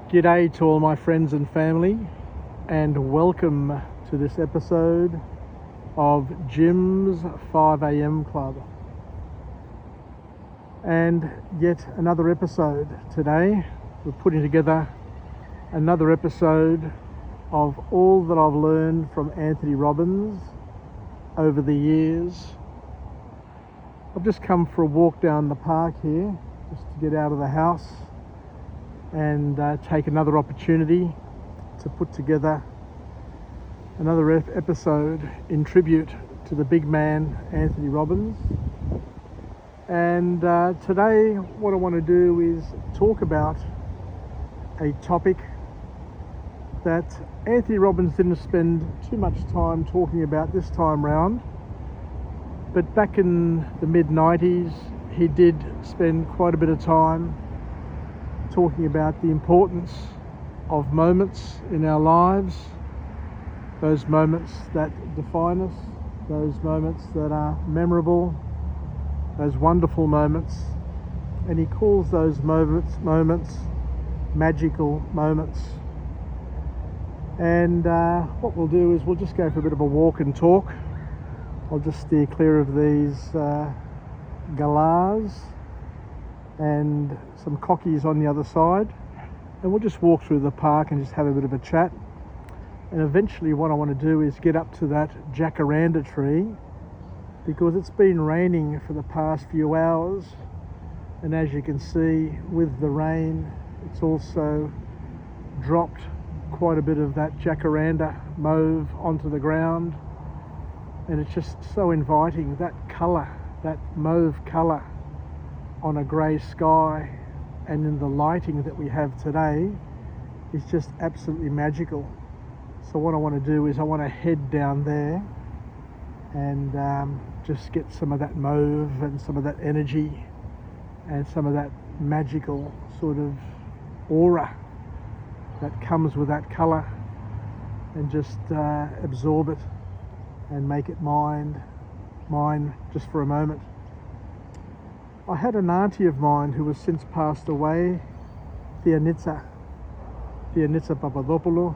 G'day to all my friends and family, and welcome to this episode of Jim's 5am Club. And yet another episode today. We're putting together another episode of all that I've learned from Tony Robbins over the years. I've just come for a walk down the park here, just to get out of the house and take another opportunity to put together another episode in tribute to the big man Tony Robbins. And today what I want to do is talk about a topic that Tony Robbins didn't spend too much time talking about this time round, but back in the mid-90s he did spend quite a bit of time talking about the importance of moments in our lives, those moments that define us, those moments that are memorable, those wonderful moments, and he calls those moments magical moments. And what we'll do is we'll just go for a bit of a walk and talk. I'll just steer clear of these galahs and some cockies on the other side, and we'll just walk through the park and just have a bit of a chat. And eventually what I want to do is get up to that jacaranda tree, because it's been raining for the past few hours, and as you can see with the rain it's also dropped quite a bit of that jacaranda mauve onto the ground, and it's just so inviting. That colour, that mauve colour on a grey sky, and in the lighting that we have today, is just absolutely magical. So what I want to do is I want to head down there and just get some of that mauve and some of that energy and some of that magical sort of aura that comes with that colour, and just absorb it and make it mine just for a moment. I had an auntie of mine who has since passed away, Theonitsa Papadopoulou,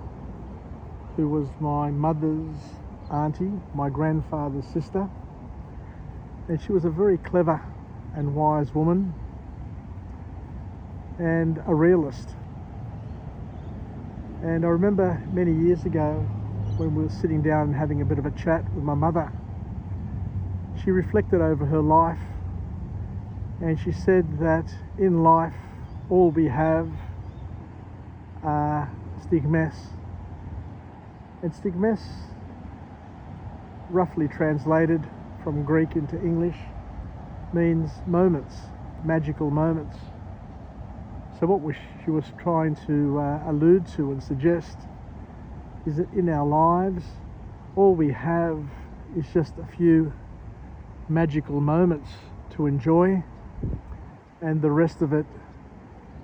who was my mother's auntie, my grandfather's sister, and she was a very clever and wise woman and a realist. And I remember many years ago when we were sitting down and having a bit of a chat with my mother, she reflected over her life, and she said that in life all we have are stigmas. And stigmas, roughly translated from Greek into English, means moments, magical moments. So what she was trying to allude to and suggest is that in our lives all we have is just a few magical moments to enjoy, and the rest of it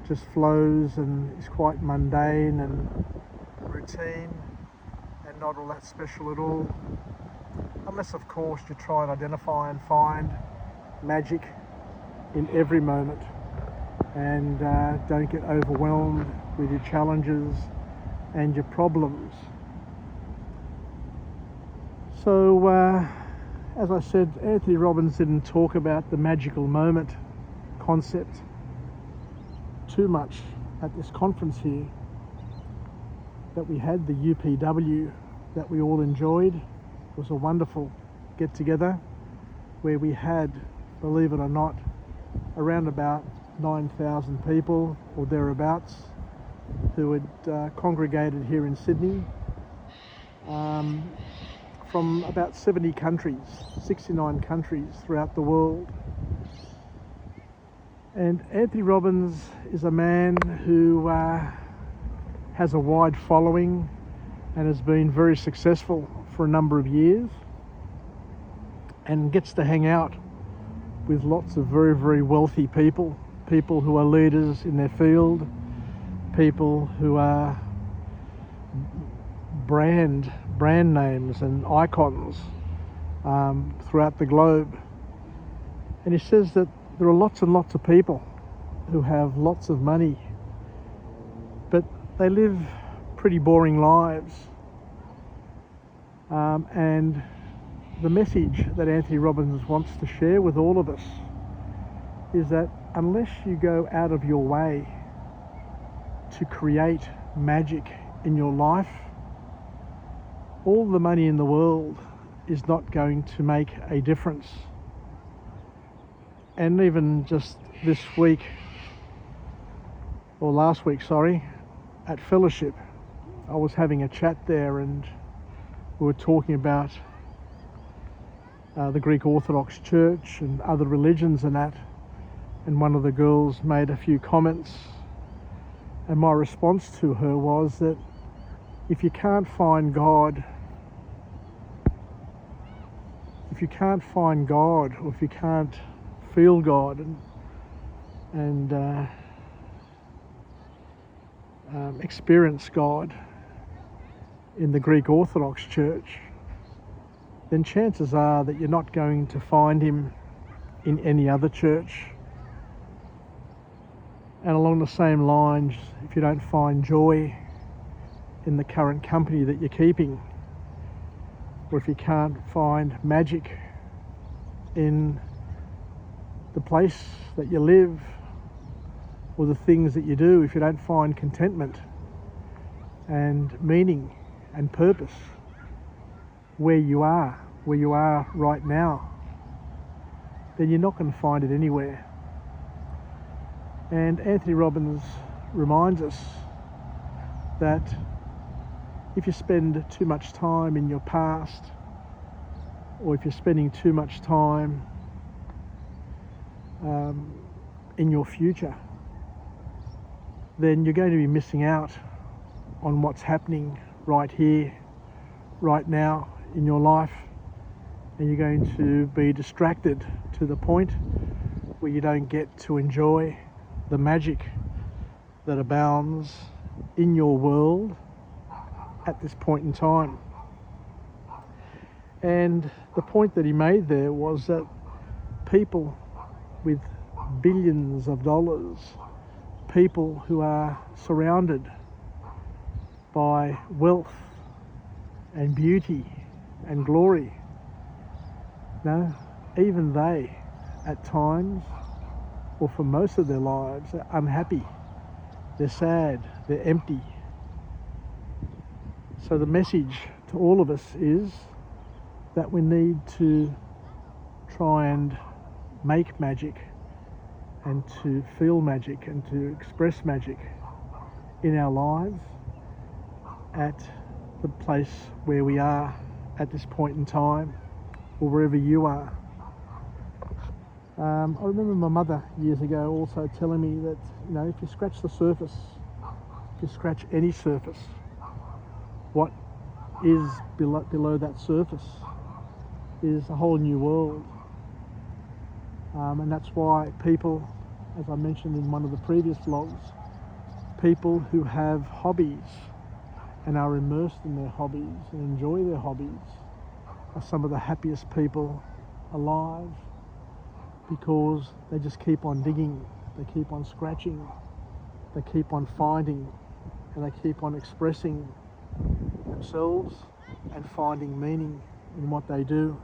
just flows and is quite mundane and routine and not all that special at all, unless of course you try and identify and find magic in every moment, and don't get overwhelmed with your challenges and your problems. So as I said, Tony Robbins didn't talk about the magical moment concept too much at this conference here that we had, the UPW, that we all enjoyed. It was a wonderful get together where we had, believe it or not, around about 9,000 people or thereabouts who had congregated here in Sydney from about 70 countries, 69 countries throughout the world. And Tony Robbins is a man who has a wide following and has been very successful for a number of years, and gets to hang out with lots of very, very wealthy people who are leaders in their field, people who are brand names and icons throughout the globe. And he says that there are lots and lots of people who have lots of money, but they live pretty boring lives. And the message that Anthony Robbins wants to share with all of us is that unless you go out of your way to create magic in your life, all the money in the world is not going to make a difference. And even just this week, or last week, sorry, at Fellowship, I was having a chat there and we were talking about the Greek Orthodox Church and other religions and that, and one of the girls made a few comments, and my response to her was that if you can't find God, or if you can't feel God and experience God in the Greek Orthodox Church, then chances are that you're not going to find him in any other church. And along the same lines, if you don't find joy in the current company that you're keeping, or if you can't find magic in the place that you live or the things that you do, if you don't find contentment and meaning and purpose where you are right now, then you're not going to find it anywhere. And Anthony Robbins reminds us that if you spend too much time in your past, or if you're spending too much time in your future, then you're going to be missing out on what's happening right here, right now in your life, and you're going to be distracted to the point where you don't get to enjoy the magic that abounds in your world at this point in time. And the point that he made there was that people with billions of dollars, people who are surrounded by wealth and beauty and glory, even they at times, or for most of their lives, are unhappy, they're sad, they're empty. So the message to all of us is that we need to try and make magic and to feel magic and to express magic in our lives at the place where we are at this point in time, or wherever you are. I remember my mother years ago also telling me that, if you scratch the surface, if you scratch any surface, what is below that surface is a whole new world. And that's why people, as I mentioned in one of the previous vlogs, people who have hobbies and are immersed in their hobbies and enjoy their hobbies are some of the happiest people alive, because they just keep on digging, they keep on scratching, they keep on finding, and they keep on expressing themselves and finding meaning in what they do.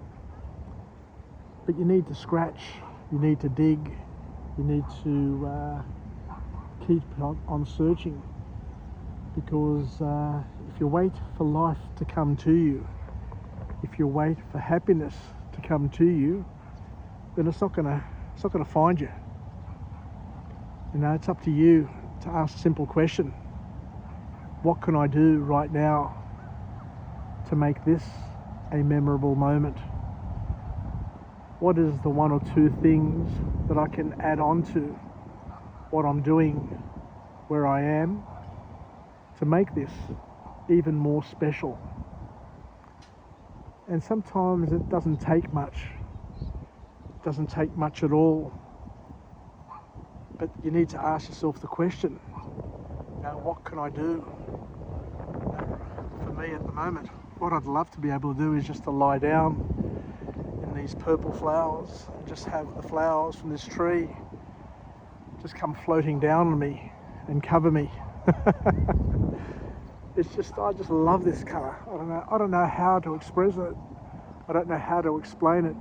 But you need to scratch, you need to dig, you need to keep on searching, because if you wait for life to come to you, if you wait for happiness to come to you, then it's not gonna find you. It's up to you to ask a simple question: what can I do right now to make this a memorable moment? What is the one or two things that I can add on to what I'm doing, where I am, to make this even more special? And sometimes it doesn't take much. It doesn't take much at all. But you need to ask yourself the question, what can I do? For me at the moment, what I'd love to be able to do is just to lie down in these purple flowers and just have the flowers from this tree just come floating down on me and cover me It's just, I just love this colour. I don't know how to express it. I don't know how to explain it.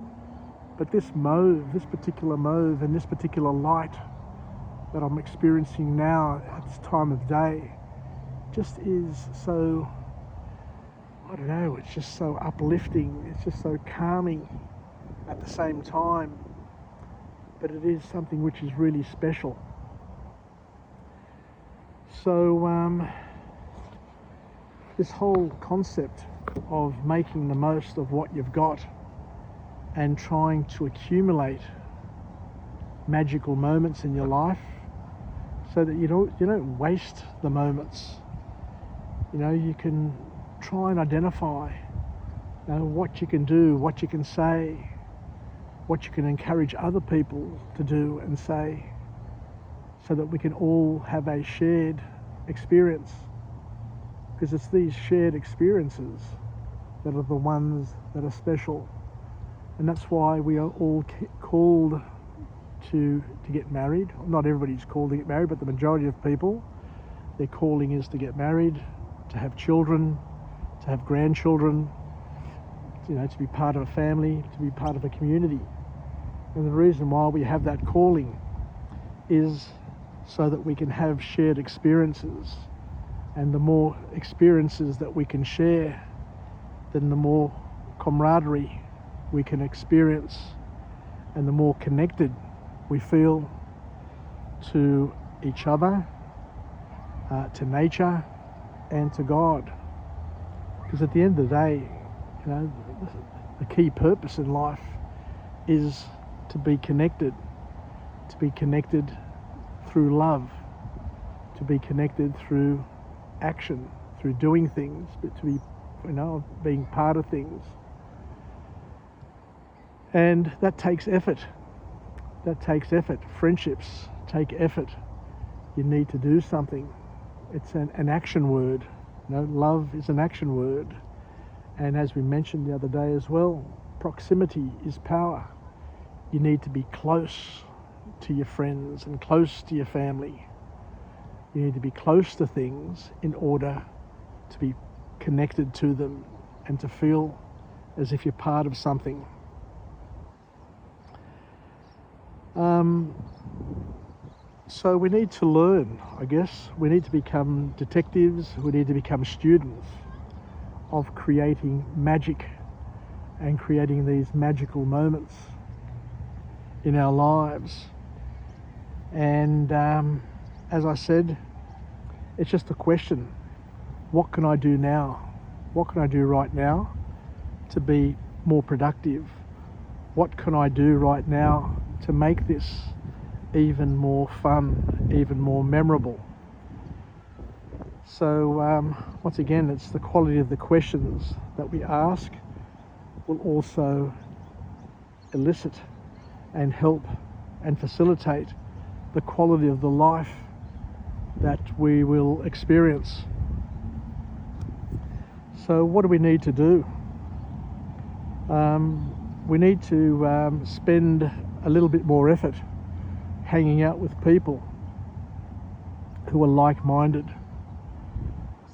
But this mauve, this particular mauve and this particular light that I'm experiencing now at this time of day just is so, I don't know, it's just so uplifting. It's just so calming at the same time. But it is something which is really special. So this whole concept of making the most of what you've got and trying to accumulate magical moments in your life so that you don't waste the moments. You can try and identify what you can do, what you can say, what you can encourage other people to do and say, so that we can all have a shared experience. Because it's these shared experiences that are the ones that are special. And that's why we are all called to get married. Not everybody's called to get married, but the majority of people, their calling is to get married, to have children, to have grandchildren, to be part of a family, to be part of a community. And the reason why we have that calling is so that we can have shared experiences. And the more experiences that we can share, then the more camaraderie we can experience, and the more connected we feel to each other, to nature, and to God. Because at the end of the day, the key purpose in life is to be connected through love, to be connected through action, through doing things, but to be, being part of things. And that takes effort. Friendships take effort. You need to do something. It's an action word. Love is an action word. And as we mentioned the other day as well, proximity is power. You need to be close to your friends and close to your family. You need to be close to things in order to be connected to them and to feel as if you're part of something. So we need to learn, I guess. We need to become detectives. We need to become students of creating magic and creating these magical moments in our lives. And as I said, it's just a question. What can I do now? What can I do right now to be more productive? What can I do right now to make this even more fun, even more memorable? So once again, it's the quality of the questions that we ask will also elicit and help and facilitate the quality of the life that we will experience. So what do we need to do? We need to spend a little bit more effort hanging out with people who are like-minded.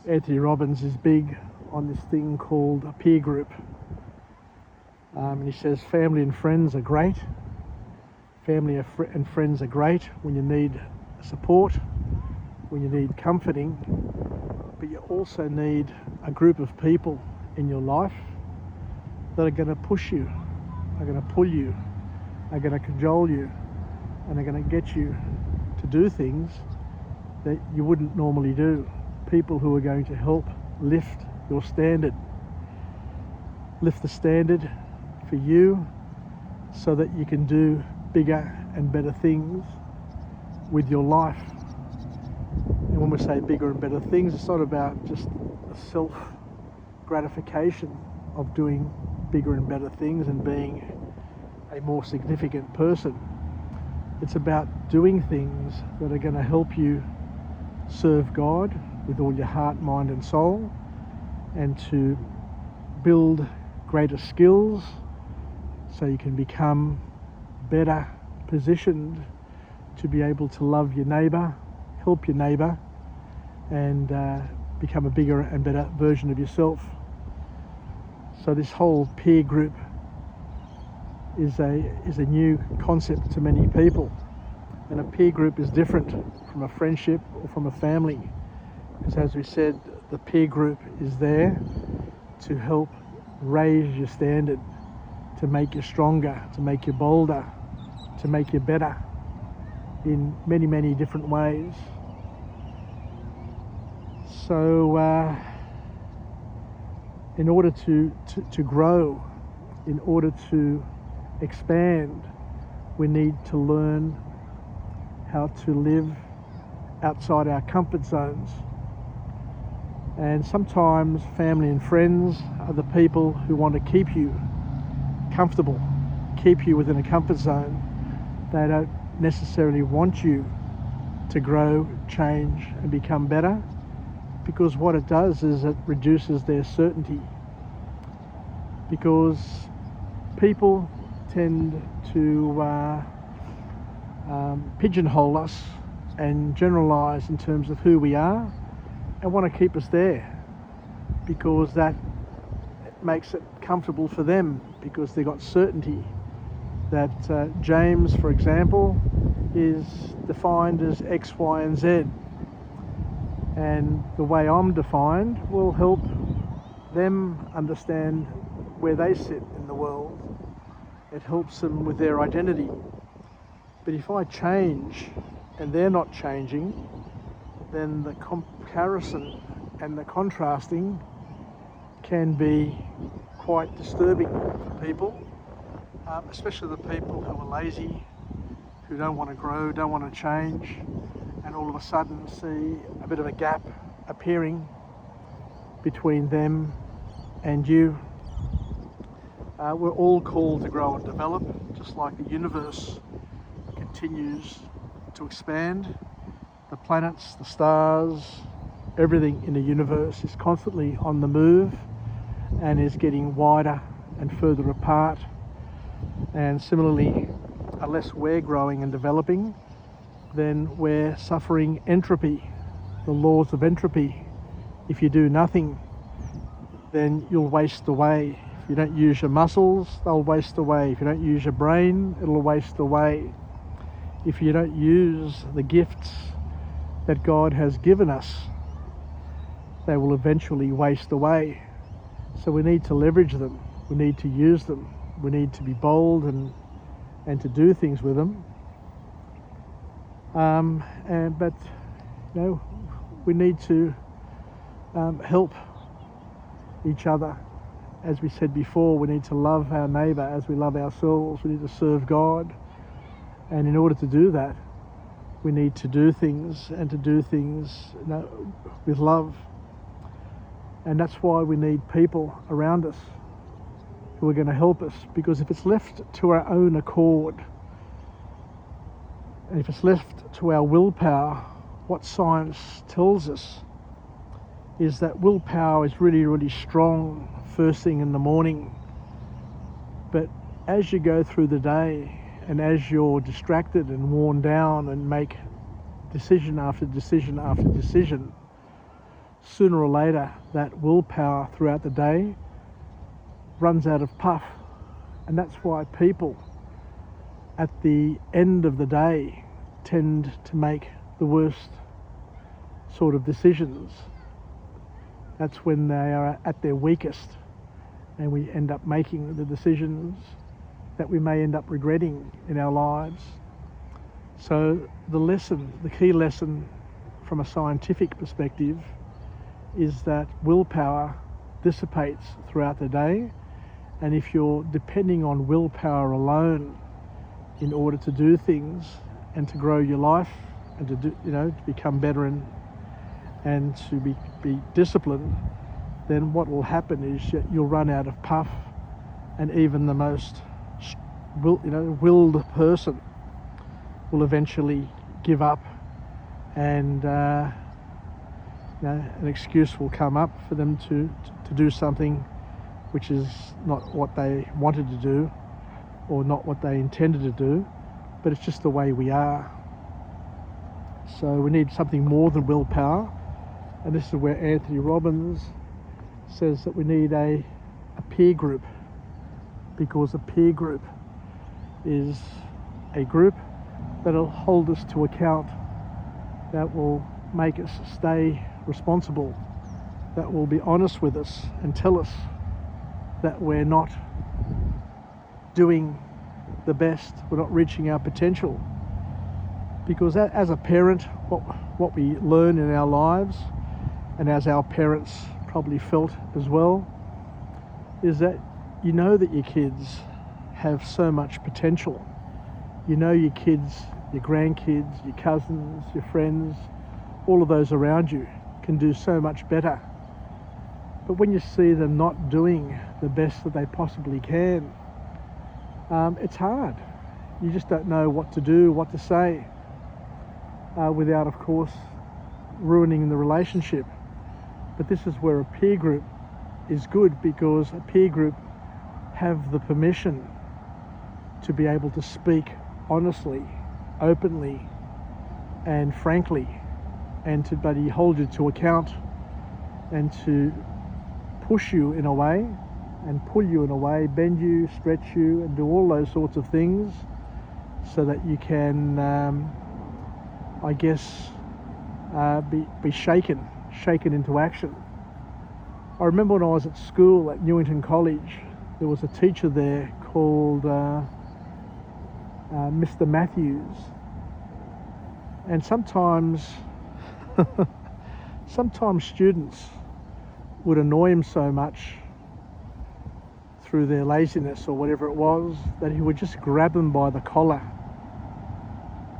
Tony Robbins is big on this thing called a peer group. And he says family and friends are great. Family and friends are great when you need support, when you need comforting, but you also need a group of people in your life that are going to push you, are going to pull you, are going to cajole you, and are going to get you to do things that you wouldn't normally do. People who are going to help lift your standard, lift the standard for you so that you can do bigger and better things with your life. And when we say bigger and better things, it's not about just the self-gratification of doing bigger and better things and being a more significant person. It's about doing things that are going to help you serve God with all your heart, mind and soul, and to build greater skills so you can become better positioned to be able to love your neighbour, help your neighbour, and become a bigger and better version of yourself. So this whole peer group is a new concept to many people, and a peer group is different from a friendship or from a family, because as we said, the peer group is there to help raise your standard, to make you stronger, to make you bolder, to make you better in many, many different ways. So in order to grow, in order to expand, we need to learn how to live outside our comfort zones. And sometimes family and friends are the people who want to keep you comfortable, keep you within a comfort zone. They don't necessarily want you to grow, change, and become better, because what it does is it reduces their certainty. Because people tend to pigeonhole us and generalize in terms of who we are, and want to keep us there, because that makes it comfortable for them, because they got certainty that James, for example, is defined as X, Y, and Z, and the way I'm defined will help them understand where they sit in the world. It helps them with their identity. But if I change and they're not changing, then the comparison and the contrasting can be quite disturbing for people, especially the people who are lazy, who don't want to grow, don't want to change, and all of a sudden see a bit of a gap appearing between them and you. We're all called to grow and develop, just like the universe continues to expand. The planets, the stars, everything in the universe is constantly on the move and is getting wider and further apart. And similarly, unless we're growing and developing, then we're suffering entropy, the laws of entropy. If you do nothing, then you'll waste away. If you don't use your muscles, they'll waste away. If you don't use your brain, it'll waste away. If you don't use the gifts that God has given us, they will eventually waste away. So we need to leverage them. We need to use them. We need to be bold and to do things with them. But you know, we need to help each other. As we said before, we need to love our neighbour as we love ourselves. We need to serve God. And in order to do that, we need to do things, and to do things, you know, with love. And that's why we need people around us who are going to help us, because if it's left to our own accord, and if it's left to our willpower, what science tells us is that willpower is really, really strong first thing in the morning. But as you go through the day, and as you're distracted and worn down and make decision after decision after decision, sooner or later that willpower throughout the day runs out of puff. And that's why people at the end of the day tend to make the worst sort of decisions. That's when they are at their weakest, and we end up making the decisions that we may end up regretting in our lives. So the key lesson from a scientific perspective is that willpower dissipates throughout the day, and if you're depending on willpower alone in order to do things and to grow your life and to do, to become better and to be disciplined, then what will happen is you'll run out of puff, and even the most willed person will eventually give up, and an excuse will come up for them to do something which is not what they wanted to do or not what they intended to do, but it's just the way we are. So we need something more than willpower. And this is where Anthony Robbins says that we need a peer group, because a peer group is a group that will hold us to account, that will make us stay responsible, that will be honest with us and tell us that we're not doing the best, we're not reaching our potential. Because as a parent, what we learn in our lives, and as our parents probably felt as well, is that you know that your kids have so much potential. You know your kids, your grandkids, your cousins, your friends, all of those around you can do so much better. But when you see them not doing the best that they possibly can, it's hard. You just don't know what to do, what to say, without, of course, ruining the relationship. But this is where a peer group is good, because a peer group have the permission to be able to speak honestly, openly, and frankly, and to hold you to account, and to push you in a way, and pull you in a way, bend you, stretch you, and do all those sorts of things, so that you can, be shaken into action. I remember when I was at school at Newington College, there was a teacher there called Mr. Matthews, and sometimes students would annoy him so much through their laziness or whatever it was, that he would just grab them by the collar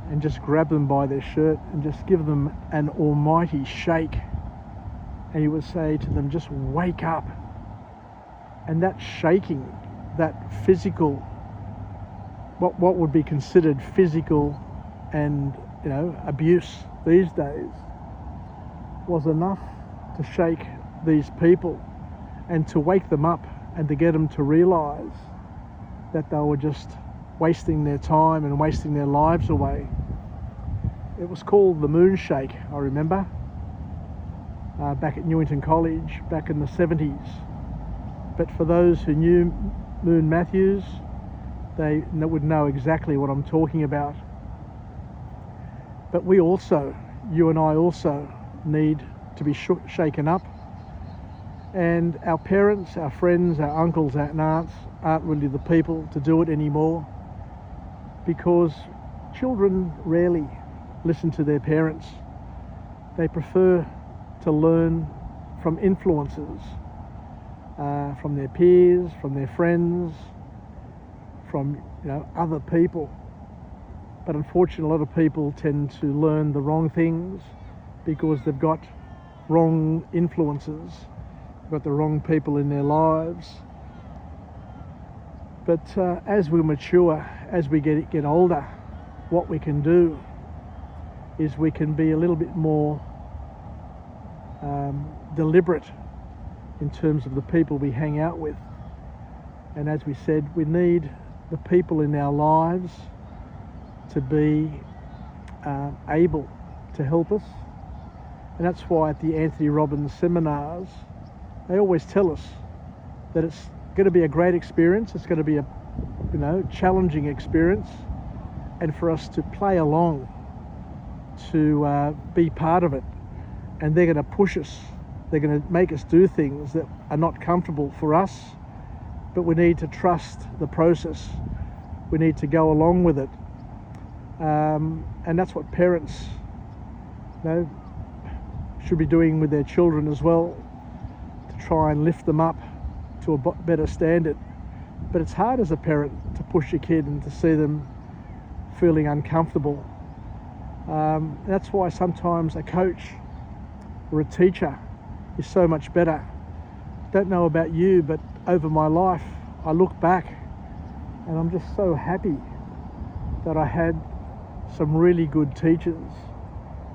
and just grab them by their shirt and just give them an almighty shake. And he would say to them, just wake up. And that shaking, that physical, what would be considered physical and abuse these days, was enough to shake these people and to wake them up and to get them to realise that they were just wasting their time and wasting their lives away. It was called the moon shake, I remember, back at Newington College back in the 70s. But for those who knew Moon Matthews, they would know exactly what I'm talking about. But we also, you and I also, need to be shaken up. And our parents, our friends, our uncles, our aunts aren't really the people to do it anymore, because children rarely listen to their parents. They prefer to learn from influences, from their peers, from their friends, from other people. But unfortunately, a lot of people tend to learn the wrong things because they've got wrong influences, they've got the wrong people in their lives. But as we mature, as we get older, what we can do is we can be a little bit more deliberate in terms of the people we hang out with. And as we said, we need the people in our lives to be able to help us. And that's why at the Anthony Robbins seminars, they always tell us that it's going to be a great experience, it's going to be a challenging experience, and for us to play along, to be part of it. And they're going to push us, they're going to make us do things that are not comfortable for us, but we need to trust the process, we need to go along with it. And that's what parents should be doing with their children as well, to try and lift them up to a better standard. But it's hard as a parent to push your kid and to see them feeling uncomfortable. That's why sometimes a coach or a teacher is so much better. Don't know about you, but over my life I look back and I'm just so happy that I had some really good teachers.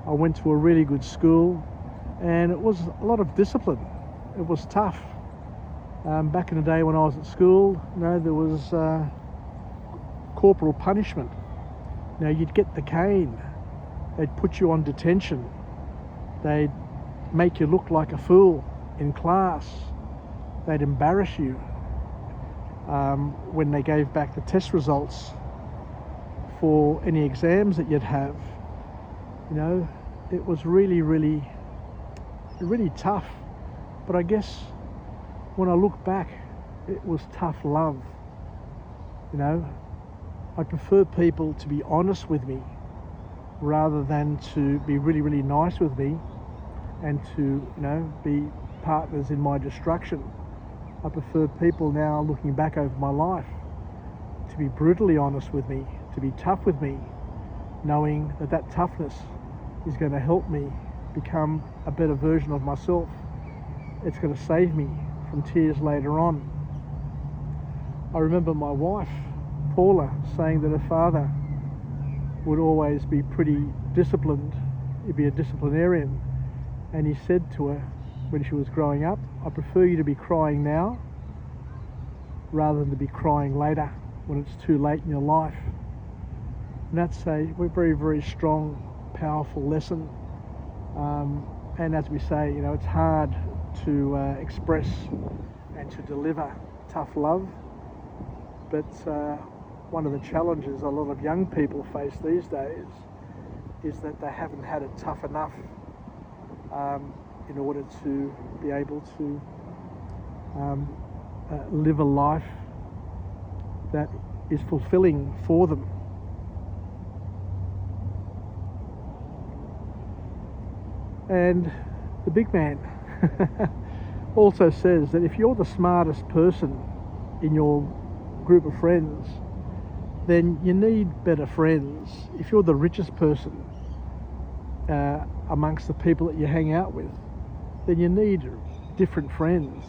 I went to a really good school, and it was a lot of discipline. It was tough. Back in the day when I was at school, there was corporal punishment. You'd get the cane, they'd put you on detention, they'd make you look like a fool in class. They'd embarrass you when they gave back the test results for any exams that you'd have. You know, it was really, really, really tough. But I guess when I look back, it was tough love. You know, I prefer people to be honest with me rather than to be really, really nice with me and to, you know, be partners in my destruction. I prefer people now, looking back over my life, to be brutally honest with me, to be tough with me, knowing that that toughness is going to help me become a better version of myself. It's going to save me from tears later on. I remember my wife, Paula, saying that her father would always be pretty disciplined. He'd be a disciplinarian. And he said to her when she was growing up, I prefer you to be crying now rather than to be crying later when it's too late in your life. And that's a very, very strong, powerful lesson. And as we say, you know, it's hard to express and to deliver tough love. But one of the challenges a lot of young people face these days is that they haven't had it tough enough in order to be able to live a life that is fulfilling for them. And the big man also says that if you're the smartest person in your group of friends, then you need better friends. If you're the richest person amongst the people that you hang out with, then you need different friends.